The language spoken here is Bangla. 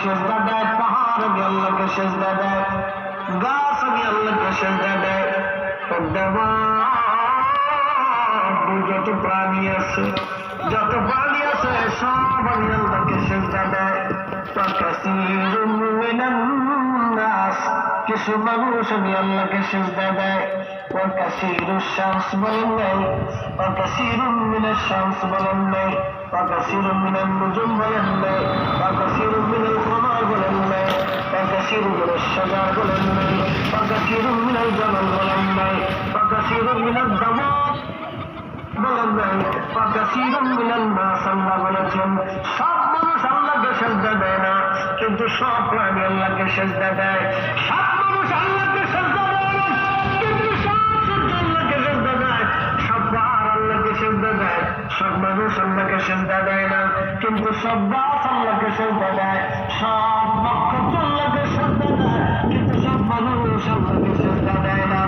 সেজদা দেয়, পাহাড় আগে আল্লাহকে সেজদা দেয়, গাছ আগে আল্লাহকে সেজদা দেয়, যত প্রাণী আছে সব আগে আল্লাহকে সেজদা দেয়। কিছু মানুষ আমি আল্লাহকে সেজদা দেয়। ওয়াকাসীরুশ শামস বলেন নাই, ওয়াকাসীরুম মিনাশ শামস বলেন নাই, ওয়াকাসীরুম মিনান নুজুম বলেন নাই, ওয়াকাসীরুম মিনাল কমার বলেন নাই, ওয়াকাসীরুম মিনাশ শাজার বলেন নাই, ওয়াকাসীরুম মিনাল জাবাল বলেন নাই, ওয়াকাসীরুম মিনাদ দাওয়াব বলেন নাই, ওয়াকাসীরুম মিনান নাস আল্লাহ বলেছেন। সব মানুষ আল্লাহকে সেজদা দেয় না, কিন্তু সব প্রাণী আল্লাহকে সেজদা দেয়। সব মানুষ আল্লাহকে সেজদা দেয় না, কিন্তু সব সূর্য আল্লাহকে সেজদা দেয়। সব পাহাড় আল্লাহকে সেজদা দেয়। সব মানুষ আল্লাহকে সেজদা দেয় না, কিন্তু সব গাছ আল্লাহকে সেজদা দেয়। সব নক্ষত্র আল্লাহকে সেজদা দেয়, কিন্তু সব মানুষ আল্লাহকে সেজদা দেয় না।